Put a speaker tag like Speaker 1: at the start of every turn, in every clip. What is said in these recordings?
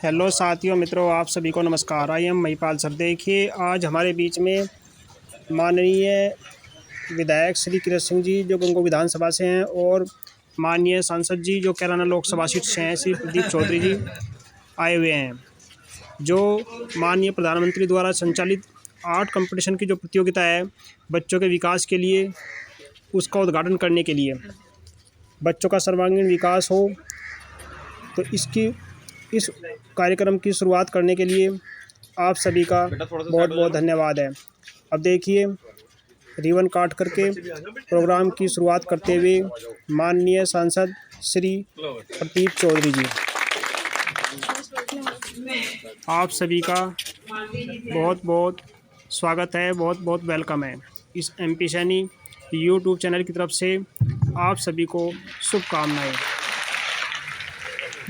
Speaker 1: Hello साथियों मित्रों, आप सभी को नमस्कार। I am Mahipal sir. देखिए, आज हमारे बीच में माननीय विधायक श्री किरण सिंह जी जो गंगो विधानसभा से हैं और माननीय सांसद जी जो कैराना लोकसभा सीट से हैं श्री प्रदीप चौधरी जी आए हुए हैं, जो माननीय प्रधानमंत्री द्वारा संचालित आर्ट कंपटीशन की जो प्रतियोगिता है बच्चों के विकास के लिए, उसका उद्घाटन करने के लिए, बच्चों का सर्वांगीण विकास हो, तो इस कार्यक्रम की शुरुआत करने के लिए आप सभी का बहुत बहुत धन्यवाद है। अब देखिए, रिबन काट करके प्रोग्राम की शुरुआत करते हुए माननीय सांसद श्री प्रदीप चौधरी जी, आप सभी का बहुत बहुत स्वागत है, बहुत बहुत वेलकम है। इस एमपी सैनी यूट्यूब चैनल की तरफ से आप सभी को शुभकामनाएं।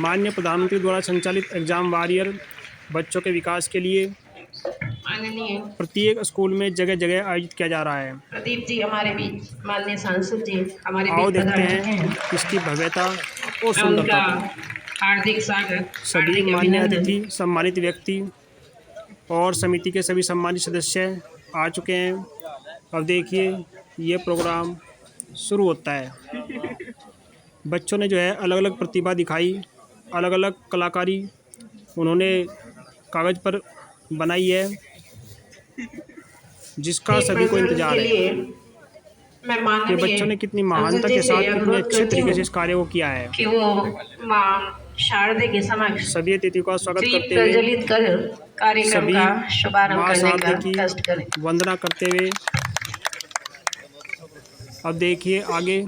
Speaker 1: माननीय प्रधानमंत्री द्वारा संचालित एग्जाम वॉरियर बच्चों के विकास के लिए प्रत्येक स्कूल में जगह जगह आयोजित किया जा रहा है।
Speaker 2: प्रदीप जी हमारे बीच, माननीय सांसद जी हमारे
Speaker 1: आओ
Speaker 2: बीच
Speaker 1: देखते हैं इसकी भव्यता और सुंदरता को।
Speaker 2: हार्दिक स्वागत।
Speaker 1: सभी मान्य अतिथि, सम्मानित व्यक्ति और समिति के सभी सम्मानित सदस्य आ चुके हैं। अब देखिए, ये प्रोग्राम शुरू होता है। बच्चों ने जो है अलग अलग प्रतिभा दिखाई, अलग अलग कलाकारी उन्होंने कागज़ पर बनाई है, जिसका सभी को इंतजार है कि बच्चों ने कितनी महानता के साथ कितने अच्छे तरीके से इस कार्य को किया है।
Speaker 2: कि वो मां शारदे के समक्ष
Speaker 1: सभी अतिथियों का स्वागत करते
Speaker 2: प्रज्वलित कर कार्यक्रम
Speaker 1: सभी
Speaker 2: का शुभारंभ
Speaker 1: मां
Speaker 2: करने
Speaker 1: शारदे
Speaker 2: का
Speaker 1: की
Speaker 2: कष्ट करें।
Speaker 1: वंदना करते हुए अब देखिए आगे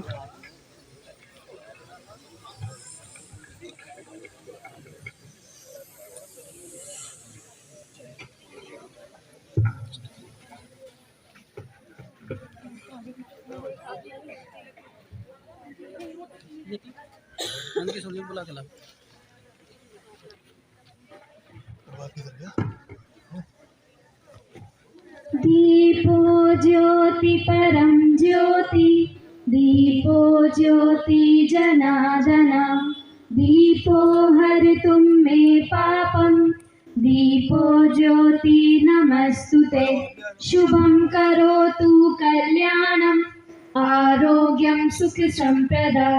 Speaker 1: बुला के ला।
Speaker 3: दीपो ज्योति परम ज्योति, दीपो ज्योति जनार्दन, दीपो हरतुं मे पापं, दीपो ज्योति नमस्तुते। शुभं करोतु कल्याणं, आरोग्यं सुख संपदा,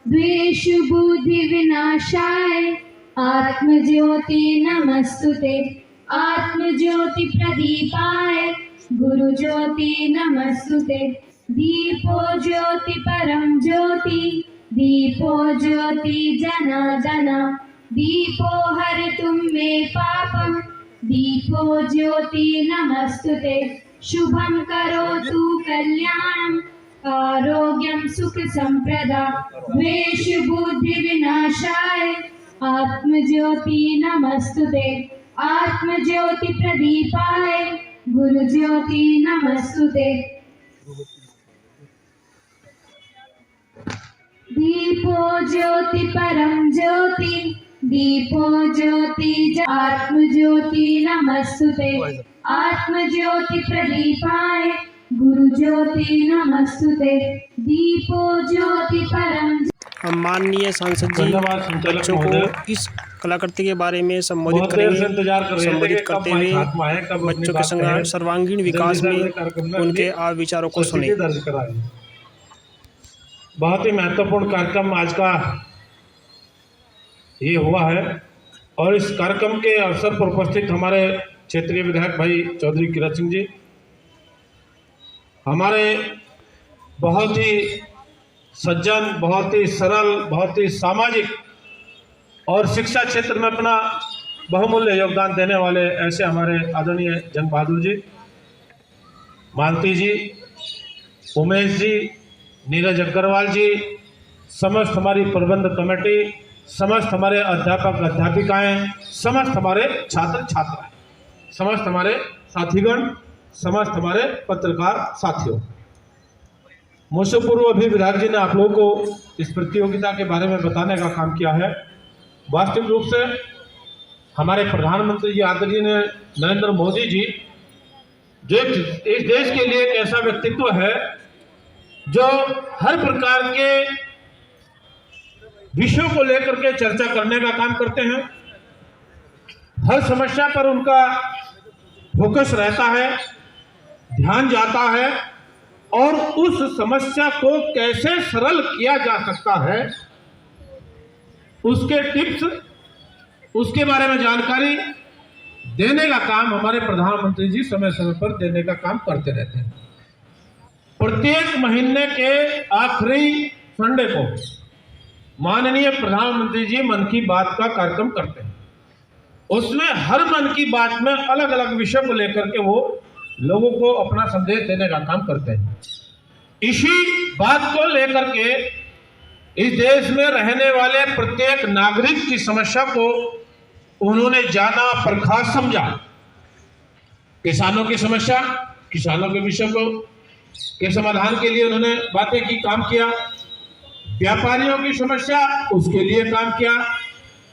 Speaker 3: द्वेषु बुद्धि विनाशाय, आत्मज्योति नमस्तुते। आत्मज्योति प्रदीपाय, गुरु ज्योति नमस्तुते। दीपो ज्योति परम ज्योति, दीपो ज्योति जनार्दन, दीपो हरतुं मे पापं, दीपो ज्योति नमस्तुते। शुभं करोतु कल्याणं, आरोग्यं सुख संपदा, द्वेष बुद्धि विनाशाय, आत्मज्योति नमस्तुते। आत्मज्योति प्रदीपाय, गुरु ज्योति नमस्तुते। दीपो ज्योति परम ज्योति, दीपो ज्योति आत्मज्योति नमस्तुते। आत्मज्योति प्रदीपाय, गुरु ज्योति नमस्तुते। दीपो ज्योति परम।
Speaker 1: माननीय सांसद जी बच्चों को इस कलाकृति के बारे में संबोधित करेंगे। संबोधित करते हुए बच्चों के सर्वांगीण विकास में उनके विचारों को सुने।
Speaker 4: बहुत ही महत्वपूर्ण कार्यक्रम आज का ये हुआ है और इस कार्यक्रम के अवसर पर उपस्थित हमारे क्षेत्रीय विधायक भाई चौधरी किरण सिंह जी, हमारे बहुत ही सज्जन, बहुत ही सरल, बहुत ही सामाजिक और शिक्षा क्षेत्र में अपना बहुमूल्य योगदान देने वाले ऐसे हमारे आदरणीय जंग बहादुर जी, मालती जी, उमेश जी, नीरज अग्रवाल जी, समस्त हमारी प्रबंध कमेटी, समस्त हमारे अध्यापक अध्यापिकाएं, समस्त हमारे छात्र छात्राएं, समस्त हमारे साथीगण, समस्त हमारे पत्रकार साथियों, मुझसे पूर्व अभी विधायक जी ने आप लोगों को इस प्रतियोगिता के बारे में बताने का काम किया है। वास्तविक रूप से हमारे प्रधानमंत्री जी आदरणीय नरेंद्र मोदी जी जो इस देश के लिए एक ऐसा व्यक्तित्व है जो हर प्रकार के विषयों को लेकर के चर्चा करने का काम करते हैं, हर समस्या पर उनका फोकस रहता है, ध्यान जाता है और उस समस्या को कैसे सरल किया जा सकता है उसके टिप्स, उसके बारे में जानकारी देने का काम हमारे प्रधानमंत्री जी समय समय पर देने का काम करते रहते हैं। प्रत्येक महीने के आखिरी संडे को माननीय प्रधानमंत्री जी मन की बात का कार्यक्रम करते हैं। उसमें हर मन की बात में अलग अलग विषय को लेकर के वो लोगों को अपना संदेश देने का काम करते हैं। इसी बात को लेकर के इस देश में रहने वाले प्रत्येक नागरिक की समस्या को उन्होंने जाना, परखा, समझा। किसानों की समस्या, किसानों के विषय को के समाधान के लिए उन्होंने बातें की, काम किया। व्यापारियों की समस्या, उसके लिए काम किया।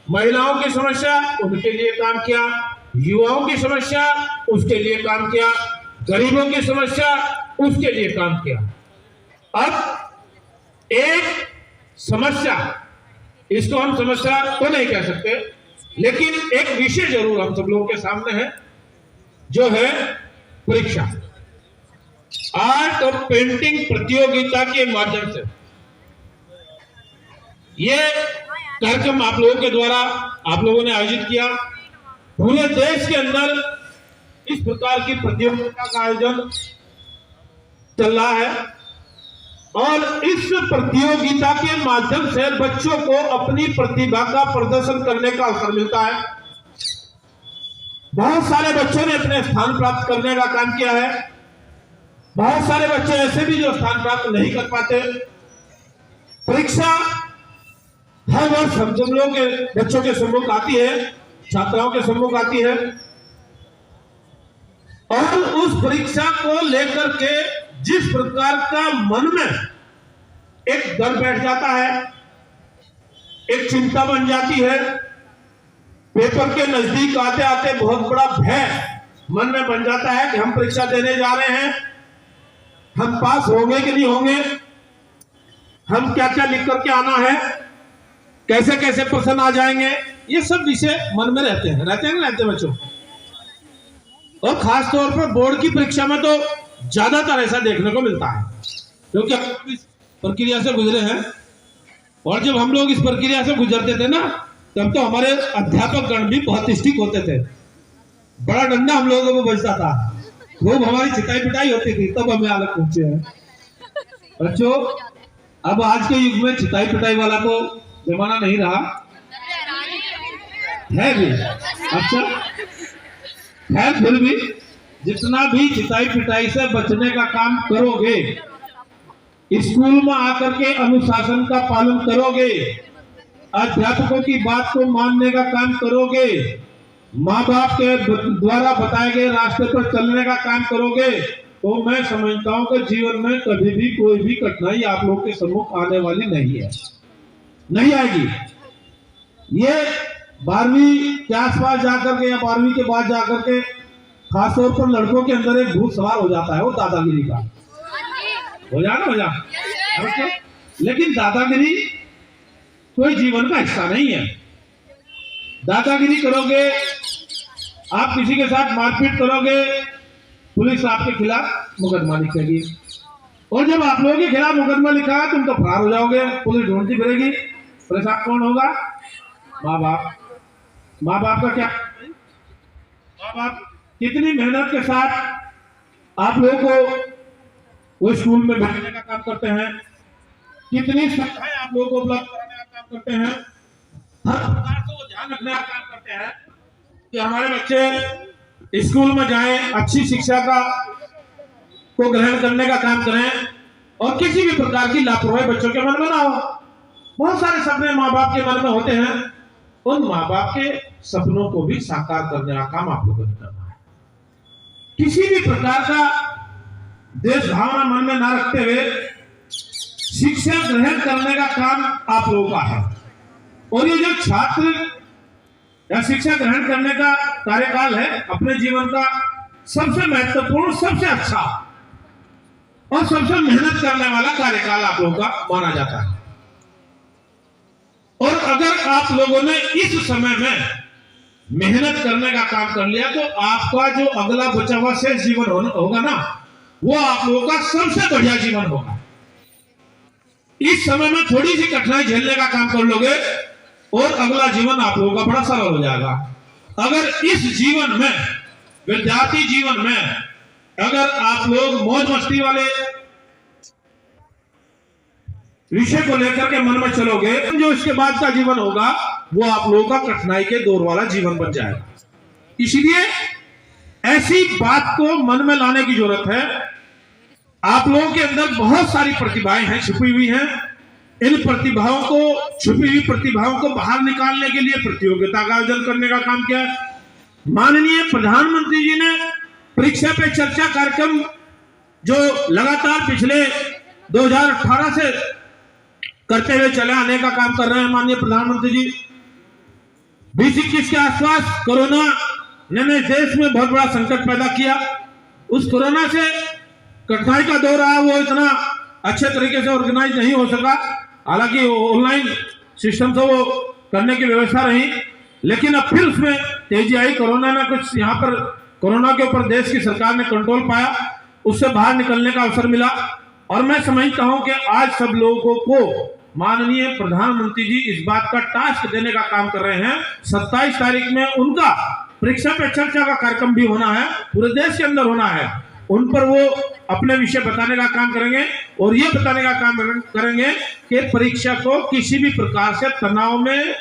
Speaker 4: महिलाओं की समस्या, उनके लिए काम किया। युवाओं की समस्या, उसके लिए काम किया। गरीबों की समस्या, उसके लिए काम किया। अब एक समस्या, इसको हम समस्या तो नहीं कह सकते, लेकिन एक विषय जरूर हम सब लोगों के सामने है, जो है परीक्षा। आर्ट और पेंटिंग प्रतियोगिता के माध्यम से ये कार्यक्रम आप लोगों के द्वारा आप लोगों ने आयोजित किया। पूरे देश के अंदर इस प्रकार की प्रतियोगिता का आयोजन चल रहा है और इस प्रतियोगिता के माध्यम से बच्चों को अपनी प्रतिभा का प्रदर्शन करने का अवसर मिलता है। बहुत सारे बच्चों ने अपने स्थान प्राप्त करने का काम किया है। बहुत सारे बच्चे ऐसे भी जो स्थान प्राप्त नहीं कर पाते। परीक्षा हर वर्ष हम सब लोगों के बच्चों के सम्मुख आती है, छात्राओं के सम्मुख आती है और उस परीक्षा को लेकर के जिस प्रकार का मन में एक डर बैठ जाता है, एक चिंता बन जाती है, पेपर के नजदीक आते आते बहुत बड़ा भय मन में बन जाता है कि हम परीक्षा देने जा रहे हैं, हम पास होंगे कि नहीं होंगे, हम क्या क्या लिख करके आना है, कैसे कैसे प्रश्न आ जाएंगे, ये सब विषय मन में रहते हैं ना रहते बच्चों। और खास तौर पर बोर्ड की परीक्षा में तो ज्यादातर ऐसा देखने को मिलता है, क्योंकि हम इस प्रक्रिया से गुजरे हैं और जब हम लोग इस प्रक्रिया से गुजरते थे ना, तब तो हमारे अध्यापक गण भी बहुत स्ट्रिक्ट होते थे। बड़ा डंडा हम लोगों को बजता था, खूब हमारी चिताई पिटाई होती थी, तब हमें अलग पहुंचे हैं बच्चों। अब आज के युग में चिताई पिटाई वाला तो जमाना नहीं रहा है भी। अच्छा है, फिर भी जितना भी चिताई पिटाई से बचने का काम करोगे, स्कूल में आकर के अनुशासन का पालन करोगे, अध्यापकों की बात को मानने का काम करोगे, माँ बाप के द्वारा बताए गए रास्ते पर चलने का काम करोगे, तो मैं समझता हूं कि जीवन में कभी भी कोई भी कठिनाई आप लोग के सम्मुख आने वाली नहीं है, नहीं आएगी। ये 12वीं के आसपास जाकर के या 12वीं के बाद जाकर के खासतौर पर लड़कों के अंदर एक भूत सवार हो जाता है, वो दादागिरी का हो जा। लेकिन दादागिरी कोई जीवन का हिस्सा नहीं है। दादागिरी करोगे, आप किसी के साथ मारपीट करोगे, पुलिस आपके खिलाफ मुकदमा लिखेगी और जब आप लोगों के खिलाफ मुकदमा लिखा है तुम तो फरार हो जाओगे, पुलिस ढूंढती फिरेगी। परेशान कौन होगा? माँ बाप। माँ बाप का क्या? माँ बाप कितनी मेहनत के साथ आप लोगों को वो स्कूल में भेजने का काम करते हैं, कितनी सुविधाएं आप लोगों को उपलब्ध कराने का काम करते हैं, हर प्रकार से वो ध्यान रखने का काम करते हैं कि हमारे बच्चे स्कूल में जाएं, अच्छी शिक्षा को ग्रहण करने का काम करें और किसी भी प्रकार की लापरवाही बच्चों के मन में ना हो। बहुत सारे सपने माँ बाप के मन में होते हैं, उन माँ बाप के सपनों को भी साकार करने का काम आप लोगों ने करना है। किसी भी प्रकार का देश भावना मन में ना रखते हुए शिक्षा ग्रहण करने का काम आप लोगों का है। और ये जो छात्र या शिक्षा ग्रहण करने का कार्यकाल है, अपने जीवन का सबसे महत्वपूर्ण, सबसे अच्छा और सबसे मेहनत करने वाला कार्यकाल आप लोगों का माना जाता है। और अगर आप लोगों ने इस समय में मेहनत करने का काम कर लिया, तो आपका जो अगला बचा हुआ शेष जीवन होगा ना, वो आप लोगों का सबसे बढ़िया जीवन होगा। इस समय में थोड़ी सी कठिनाई झेलने का काम कर लोगे और अगला जीवन आप लोगों का बड़ा सरल हो जाएगा। अगर इस जीवन में, विद्यार्थी जीवन में, अगर आप लोग मौज मस्ती वाले विषय को लेकर के मन में चलोगे, जो इसके बाद का जीवन होगा वो आप लोगों का कठिनाई के दौर वाला जीवन बन जाएगा। इसलिए ऐसी बात को मन में लाने की जरूरत है। आप लोगों के अंदर बहुत सारी प्रतिभाएं हैं, छुपी हुई हैं। इन प्रतिभाओं को, छुपी हुई प्रतिभाओं को बाहर निकालने के लिए प्रतियोगिता का आयोजन करने का काम किया है। माननीय प्रधानमंत्री जी ने परीक्षा पे चर्चा कार्यक्रम जो लगातार पिछले 2018 से करते हुए चले आने का काम कर रहे हैं माननीय प्रधानमंत्री जी। 2021 के आसपास कोरोना ने देश में बहुत बड़ा संकट पैदा किया। उस कोरोना से कठिनाई का दौर आया, वो इतना अच्छे तरीके से ऑर्गेनाइज नहीं हो सका। हालांकि ऑनलाइन सिस्टम से वो करने की व्यवस्था रही, लेकिन अब फिर उसमें तेजी आई। कोरोना ने कुछ यहाँ पर, कोरोना के ऊपर देश की सरकार ने कंट्रोल पाया, उससे बाहर निकलने का अवसर मिला। और मैं समझता हूं कि आज सब लोगों को माननीय प्रधानमंत्री जी इस बात का टास्क देने का काम कर रहे हैं। 27 तारीख में उनका परीक्षा पे चर्चा का कार्यक्रम भी होना है, पूरे देश के अंदर होना है। उन पर वो अपने विषय बताने का काम करेंगे और ये बताने का काम करेंगे कि परीक्षा को किसी भी प्रकार से तनाव में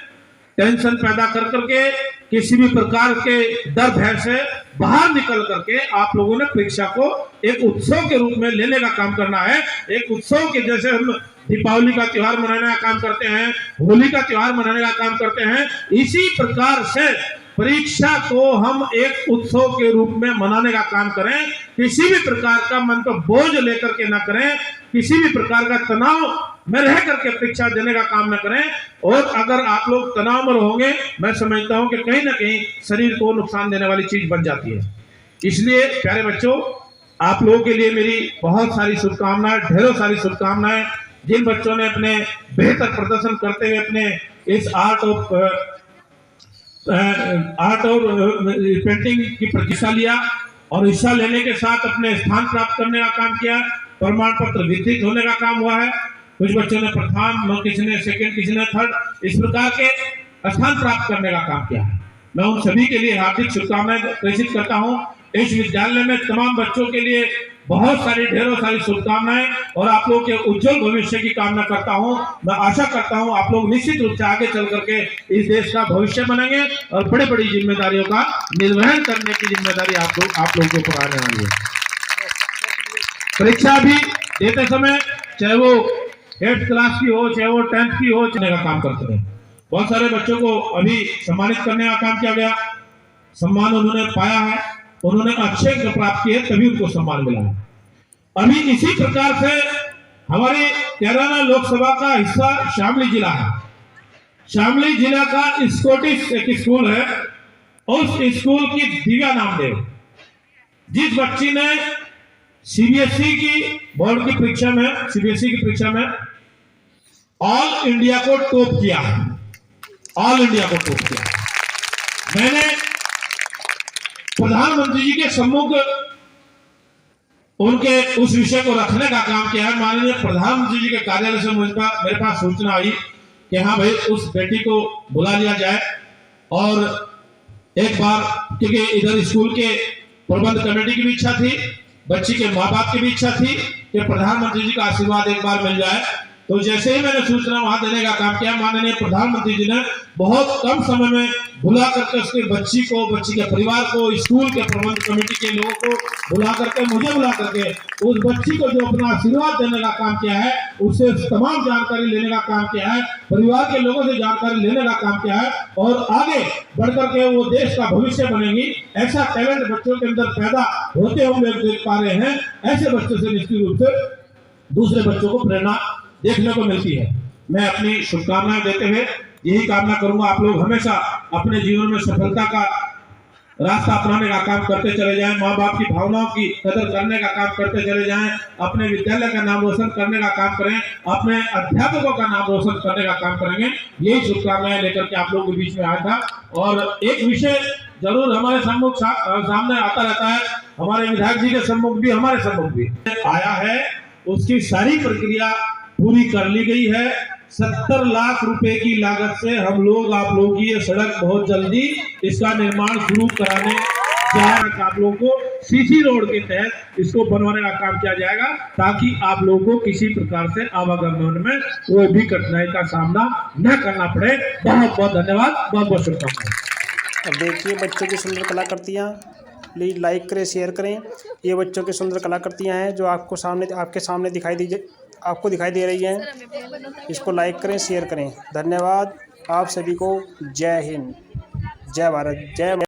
Speaker 4: टेंशन पैदा कर करके, किसी भी प्रकार के डर भय से बाहर निकल करके आप लोगों ने परीक्षा को एक उत्सव के रूप में लेने का काम करना है। एक उत्सव के जैसे हम दीपावली का त्योहार मनाने का काम करते हैं, होली का त्योहार मनाने का काम करते हैं, इसी प्रकार से परीक्षा को हम एक उत्सव के रूप में मनाने का काम करें। किसी भी प्रकार का मन पर बोझ लेकर के ना करें, किसी भी प्रकार का तनाव में रह करके परीक्षा देने का काम न करें। और अगर आप लोग तनाव में रहोगे, मैं समझता हूं कि कहीं ना कहीं शरीर को नुकसान देने वाली चीज बन जाती है। इसलिए प्यारे बच्चों, आप लोगों के लिए मेरी बहुत सारी शुभकामनाएं, ढेरों सारी शुभकामनाएं। जिन बच्चों ने अपने बेहतर प्रदर्शन करते हुए अपने इस आर्ट और पेंटिंग की परीक्षा लिया और हिस्सा लेने के साथ अपने स्थान प्राप्त करने का काम किया, प्रमाण पत्र वितरित होने का काम हुआ है। कुछ बच्चों ने प्रथम, किसी ने सेकंड, किसी ने थर्ड, इस प्रकार के स्थान प्राप्त करने का काम किया है। मैं उन सभी के लिए हार्दिक शुभकामनाएं प्रेषित करता हूं। इस विद्यालय में तमाम बच्चों के लिए बहुत सारी, ढेरों सारी शुभकामनाएं और आप लोगों के उज्जवल भविष्य की कामना करता हूं। मैं आशा करता हूं आप लोग निश्चित रूप से आगे चल करके इस देश का भविष्य बनेंगे और बड़ी बड़ी जिम्मेदारियों का निर्वहन करने की जिम्मेदारी आप लोगों के ऊपर आने वाली है। परीक्षा भी देते समय, चाहे वो 8th क्लास की हो, चाहे वो 10th की हो, चलने का काम करते हैं। बहुत सारे बच्चों को अभी सम्मानित करने का काम किया गया, सम्मान उन्होंने पाया है, उन्होंने अच्छे अंक प्राप्त किए, तभी उनको सम्मान मिला है। अभी इसी प्रकार से हमारे कैराना लोकसभा का हिस्सा शामली जिला है। शामली जिला का स्कॉटिश एक स्कूल है, उस स्कूल की दिव्या नामदेव, जिस बच्ची ने सीबीएसई की बोर्ड की परीक्षा में, सीबीएसई की परीक्षा में ऑल इंडिया को टॉप किया, ऑल इंडिया को टॉप किया। मैंने प्रधानमंत्री जी के सम्मुख उनके उस विषय को रखने का काम किया है। माननीय प्रधानमंत्री जी के कार्यालय से मेरे पास सूचना आई कि हाँ भाई, उस बेटी को बुला लिया जाए। और एक बार, क्योंकि इधर स्कूल के प्रबंध कमेटी की भी इच्छा थी, बच्ची के माँ बाप की भी इच्छा थी कि प्रधानमंत्री जी का आशीर्वाद एक बार मिल जाए, तो जैसे ही मैंने सूचना वहां देने का काम किया, माननीय प्रधानमंत्री जी ने बहुत कम समय में बुला करके उसके बच्ची को, बच्ची के परिवार को, स्कूल के प्रबंध कमेटी के लोगों को बुला करके, मुझे बुला करके उस बच्ची को जो अपना आशीर्वाद देने का काम किया है, उससे तमाम जानकारी लेने का काम किया है, परिवार के लोगों से जानकारी लेने का काम किया है और आगे बढ़ करके वो देश का भविष्य बनेगी। ऐसा टैलेंट बच्चों के अंदर पैदा होते हुए देख पा रहे हैं। ऐसे बच्चों से निश्चित रूप से दूसरे बच्चों को प्रेरणा देखने को मिलती है। मैं अपनी शुभकामनाएं देते हुए यही कामना करूंगा, आप लोग हमेशा अपने जीवन में सफलता का रास्ता अपनाने का काम करते चले जाएं, माँ बाप की भावनाओं की कदर करने का काम करते चले जाएं, अपने विद्यालय का नाम रोशन करने का काम करें, अपने अध्यापकों का नाम रोशन करने का काम करेंगे। यही शुभकामनाएं लेकर के आप लोगों के बीच में आया था। और एक विषय जरूर हमारे सम्मुख सामने आता रहता है, हमारे विधायक जी के सम्मुख भी, हमारे सम्मुख भी आया है, उसकी सारी प्रक्रिया पूरी कर ली गई है। 70 लाख रुपए की लागत से हम लोग आप लोगों की ये सड़क बहुत जल्दी इसका निर्माण शुरू कराने जा रहे हैं। आप लोगों को सीसी रोड के तहत इसको बनवाने का काम किया जाएगा, ताकि आप लोगों को किसी प्रकार से आवागमन में कोई भी कठिनाई का सामना न करना पड़े। बहुत बहुत धन्यवाद, बहुत बहुत शुभकामनाएं।
Speaker 1: अब देखिए बच्चों की सुंदर कलाकृतियाँ, प्लीज़ लाइक करें, शेयर करें। ये बच्चों की सुंदर कलाकृतियाँ हैं जो आपके सामने दिखाई दे रही हैं। इसको लाइक करें, शेयर करें। धन्यवाद आप सभी को। जय हिंद, जय भारत, जय